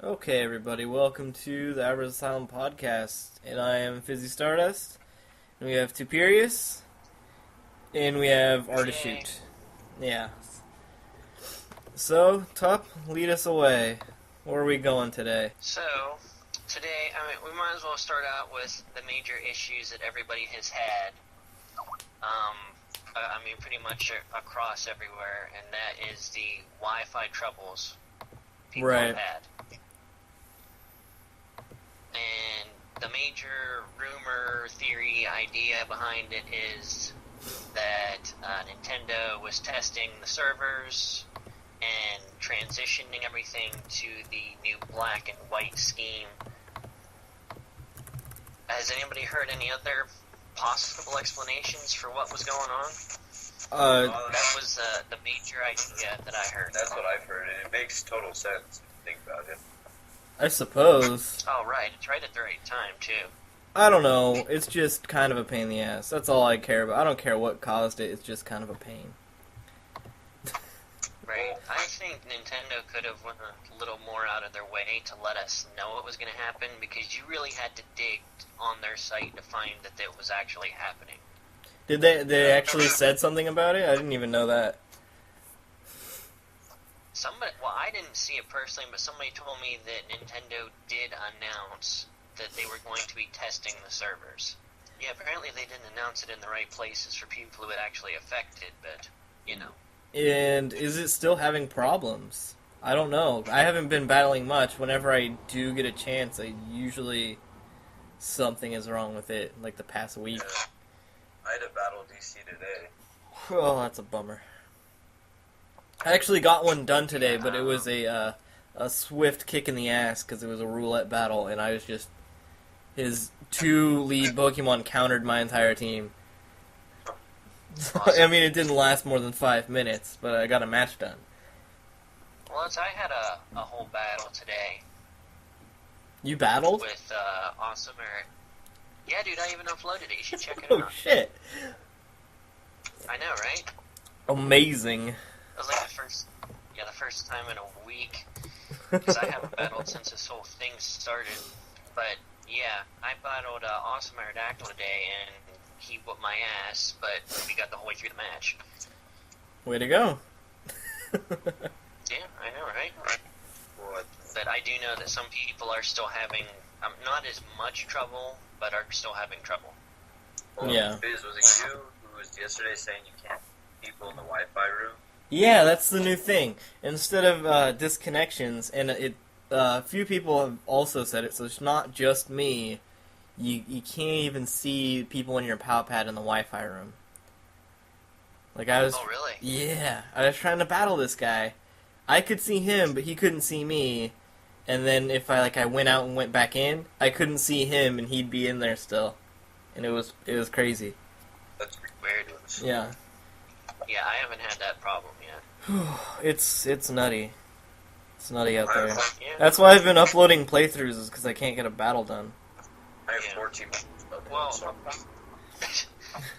Okay, everybody, welcome to the Abra Pod Cast, and I am Fizzy Stardust, and we have Tuperius, and we have Artishoot. Yeah. So, Tup, lead us away. Where are we going today? So, today, we might as well start out with the major issues that everybody has had. Pretty much across everywhere, and that is the Wi-Fi troubles people have had. And the major rumor, theory, idea behind it is that Nintendo was testing the servers and transitioning everything to the new black and white scheme. Has anybody heard any other possible explanations for what was going on? That was the major idea that I heard. That's what I've heard, and it makes total sense if you think about it. I suppose. Oh, right. It's right at the right time, too. I don't know. It's just kind of a pain in the ass. That's all I care about. I don't care what caused it. It's just kind of a pain. Right. I think Nintendo could have went a little more out of their way to let us know what was going to happen, because you really had to dig on their site to find that it was actually happening. Did they actually said something about it? I didn't even know that. I didn't see it personally, but somebody told me that Nintendo did announce that they were going to be testing the servers. Yeah, apparently they didn't announce it in the right places for people who it actually affected, but, you know. And is it still having problems? I don't know. I haven't been battling much. Whenever I do get a chance, something is wrong with it, like the past week. Yeah. I had a battle DC today. Oh, that's a bummer. I actually got one done today, but it was a swift kick in the ass because it was a roulette battle, and I was just... His two lead Pokemon countered my entire team. Awesome. I mean, it didn't last more than 5 minutes, but I got a match done. Well, I had a whole battle today. You battled? With Awesome Eric. Yeah, dude, I even uploaded it. You should check it Oh, out. shit. I know, right? Amazing. It was like the first time in a week, because I haven't battled since this whole thing started. But yeah, I battled Awesome Aerodactyl today, and he whooped my ass, but we got the whole way through the match. Way to go. Yeah, I know, right? But I do know that some people are still having, not as much trouble, but are still having trouble. Well, Yeah. Biz, was it you who was yesterday saying you can't keep people in the Wi-Fi room? Yeah, that's the new thing. Instead of disconnections, and a few people have also said it, so it's not just me. You can't even see people in your POW pad in the Wi-Fi room. Like I was. Oh, really? Yeah, I was trying to battle this guy. I could see him, but he couldn't see me. And then if I went out and went back in, I couldn't see him, and he'd be in there still. And it was crazy. That's Weird. Yeah. Yeah, I haven't had that problem yet. It's nutty. It's nutty out there. Yeah. That's why I've been uploading playthroughs, is because I can't get a battle done. I have Yeah. 14 Well, so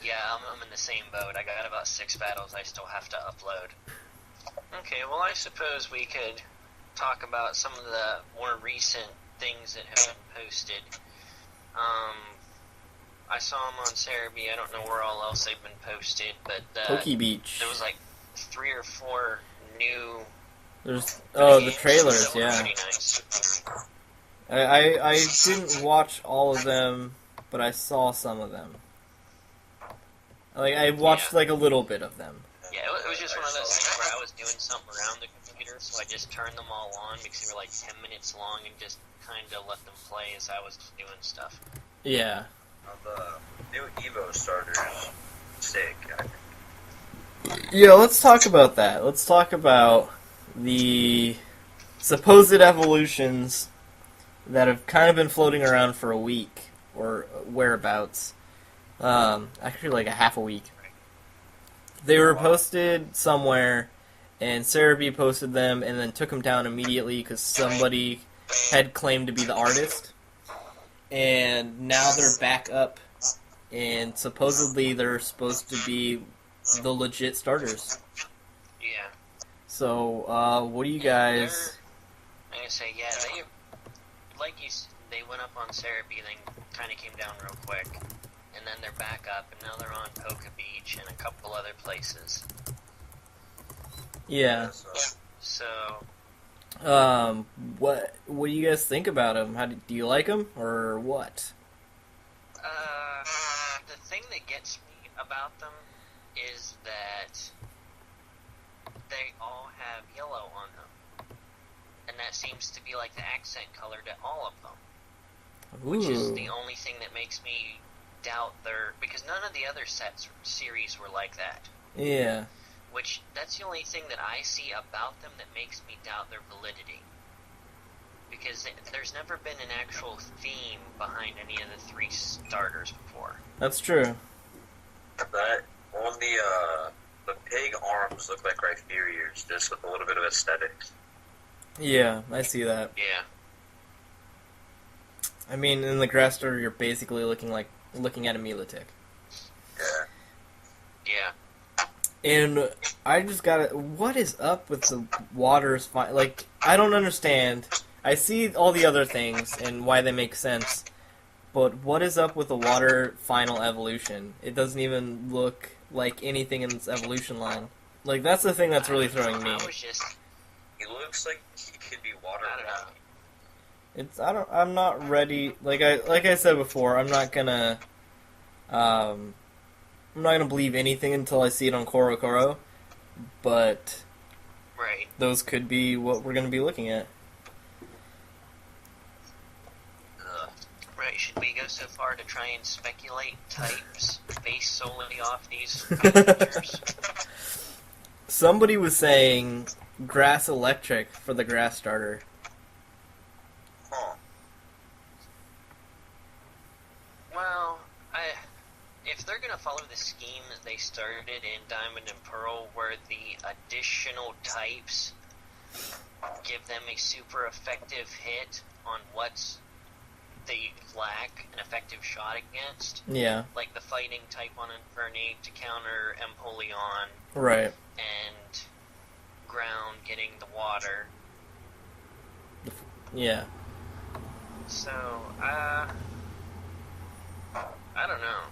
yeah, I'm in the same boat. I got about 6 battles I still have to upload. Okay, well, I suppose we could talk about some of the more recent things that have been posted. I saw them on Cerebi. I don't know where all else they've been posted, but Pokey Beach. there was like 3 or 4 new There's the games trailers, that were yeah. pretty nice. I didn't watch all of them, but I saw some of them. Like I watched like a little bit of them. Yeah, it was just one of those things where I was doing something around the computer, so I just turned them all on because they were like 10 minutes long and just kind of let them play as I was doing stuff. Yeah. the new Evo starters, sick. Yeah, let's talk about that. Let's talk about the supposed evolutions that have kind of been floating around for a week, or whereabouts. Actually, like a half a week. They were posted somewhere, and Cerebi posted them, and then took them down immediately because somebody had claimed to be the artist. And now they're back up, and supposedly they're supposed to be the legit starters. Yeah. So, what do you guys... I'm gonna say, yeah, they, they went up on Cerebi, then kind of came down real quick, and then they're back up, and now they're on Poca Beach and a couple other places. Yeah. So, what do you guys think about them? Do you like them, or what? the thing that gets me about them is that they all have yellow on them. And that seems to be like the accent color to all of them. Ooh. Which is the only thing that makes me doubt because none of the other series were like that. Yeah. Which, that's the only thing that I see about them that makes me doubt their validity. Because there's never been an actual theme behind any of the three starters before. That's true. That on the pig arms look like Rhyperiors, just with a little bit of aesthetics. Yeah, I see that. Yeah. I mean, in the grass starter, you're basically looking at a Milotic. Yeah. Yeah. And I just gotta... What is up with the waters? Like, I don't understand. I see all the other things and why they make sense, but what is up with the water final evolution? It doesn't even look like anything in its evolution line. Like, that's the thing that's really throwing me. He looks like he could be water rocky. I'm not ready. Like I said before, I'm not gonna believe anything until I see it on Korokoro, but right. Those could be what we're gonna be looking at. Right, should we go so far to try and speculate types based solely off these pictures? Somebody was saying grass electric for the grass starter. Huh. Well, if they're going to follow the scheme that they started in Diamond and Pearl, where the additional types give them a super effective hit on what's they lack an effective shot against. Yeah. Like the fighting type on Infernape to counter Empoleon. Right. And ground getting the water. Yeah. So, I don't know.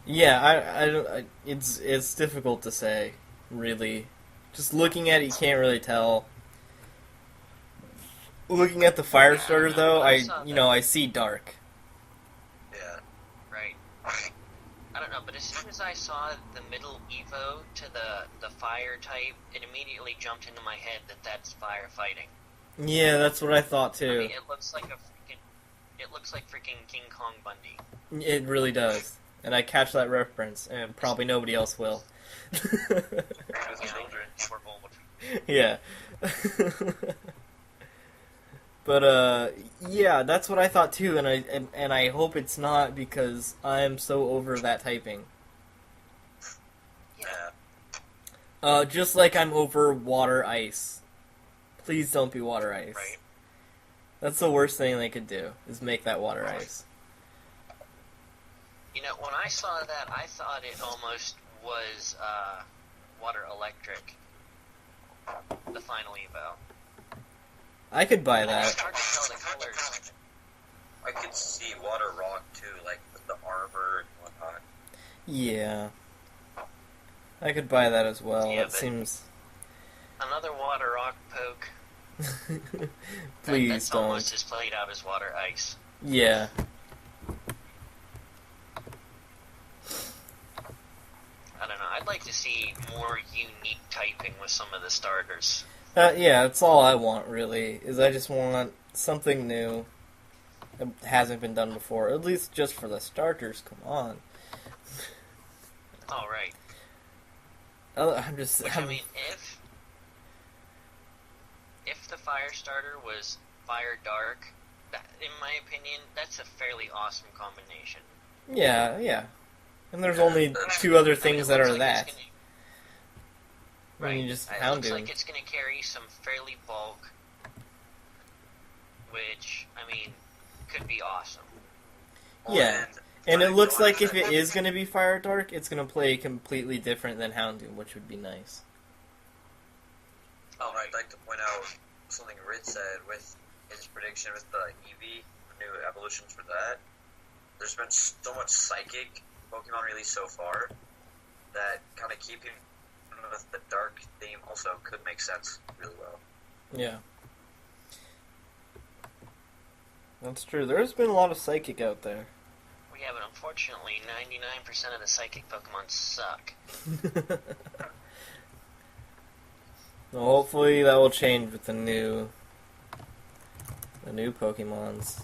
Yeah, it's difficult to say, really. Just looking at it, you can't really tell. Looking at the fire starter, though, I see dark. Yeah. Right. I don't know, but as soon as I saw the middle Evo to the fire type, it immediately jumped into my head that that's firefighting. Yeah, that's what I thought too. I mean, it looks like freaking King Kong Bundy. It really does, and I catch that reference, and probably nobody else will. Yeah. But yeah, that's what I thought too, and I hope it's not, because I'm so over that typing. Yeah. Just like I'm over water ice. Please don't be water ice. Right. That's the worst thing they could do, is make that water ice. You know, when I saw that, I thought it almost was water electric. The final evo. I could buy It's that. hard to tell the colors. I could see water rock too, like with the armor and whatnot. Yeah. I could buy that as well. Yeah, That seems... Another water rock poke. Please that's don't. almost as played out as water ice. Yeah. I don't know. I'd like to see more unique typing with some of the starters. Yeah, that's all I want, really, is I just want something new that hasn't been done before. At least just for the starters, come on. Oh, right. I'm just... Which, I mean, if the fire starter was fire dark, that, in my opinion, that's a fairly awesome combination. Yeah. And there's only two other things that are that. Right. You just It hound looks him. like it's going to carry some fairly bulk, which, I mean, could be awesome. Yeah. And it looks like if it is going to be Fire Dark, it's going to play completely different than Houndoom, which would be nice. I'd like to point point out something Rid said with his prediction with the Eevee, new evolutions for that. There's been so much psychic Pokemon released so far that kind of keeping with the dark theme also could make sense really well. Yeah. That's true. There's been a lot of psychic out there. Yeah, but unfortunately, 99% of the psychic Pokemon suck. Well, hopefully that will change with the new Pokemons.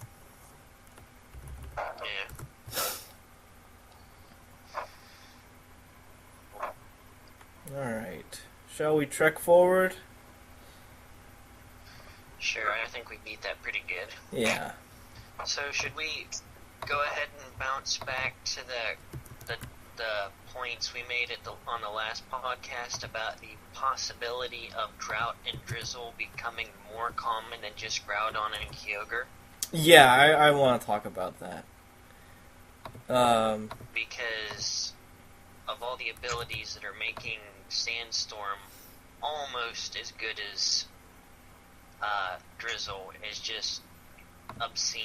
Yeah. Alright. Shall we trek forward? Sure, I think we beat that pretty good. Yeah. So should we go ahead and bounce back to the points we made on the last podcast about the possibility of drought and drizzle becoming more common than just Groudon and Kyogre? Yeah, I want to talk about that. Because of all the abilities that are making Sandstorm almost as good as Drizzle is just obscene.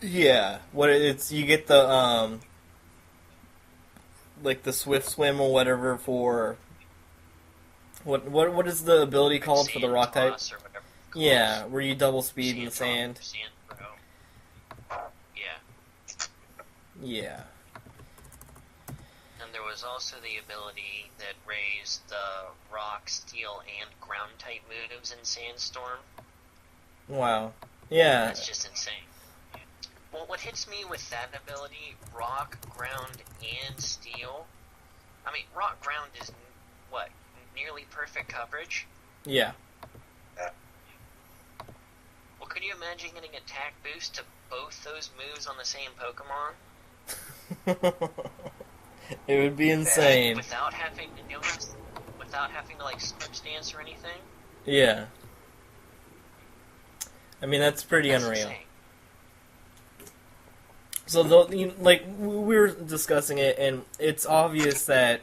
Yeah, you get the like the Swift Swim or whatever for what is the ability called for the rock type? Yeah, where you double speed in the sand. Yeah. Yeah. And there was also the ability that raised the rock, steel, and ground type moves in Sandstorm. Wow. Yeah. That's just insane. Well, what hits me with that ability, rock, ground, and steel, I mean, rock ground is, what, nearly perfect coverage? Yeah. Well, could you imagine getting attack boost to both those moves on the same Pokemon? It would be insane. Without having to, like, switch dance or anything? Yeah. I mean, that's pretty That's unreal. insane. So, like, we were discussing it, and it's obvious that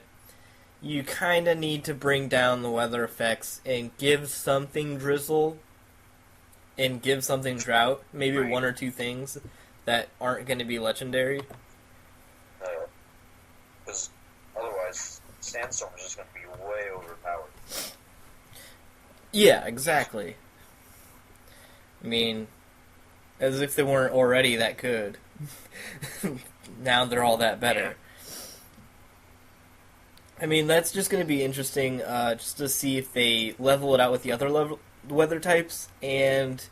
you kind of need to bring down the weather effects and give something drizzle and give something drought. Maybe Right. one or two things that aren't going to be legendary. Because otherwise, Sandstorm is just going to be way overpowered. Yeah, exactly. I mean, as if they weren't already that good. Now they're all that better. I mean, that's just going to be interesting, just to see if they level it out with the other weather types, and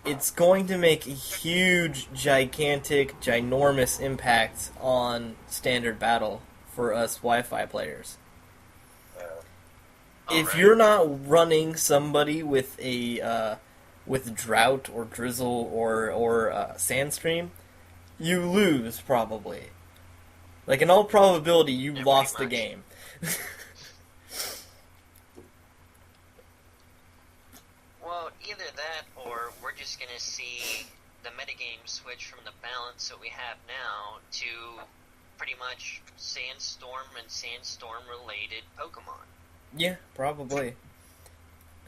it's going to make a huge, gigantic, ginormous impact on standard battle for us Wi-Fi players. If you're not running somebody with a with drought or drizzle or sandstream, you lose probably. Like in all probability, you lost the game. Well, either that, or we're just gonna see the metagame switch from the balance that we have now to pretty much Sandstorm and Sandstorm-related Pokemon. Yeah, probably.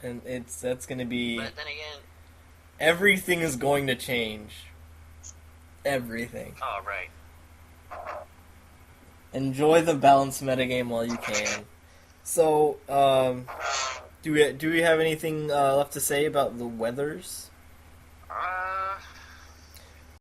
And that's going to be... But then again... Everything is going to change. Everything. Oh, right. Enjoy the balanced metagame while you can. So, do we have anything left to say about the weathers?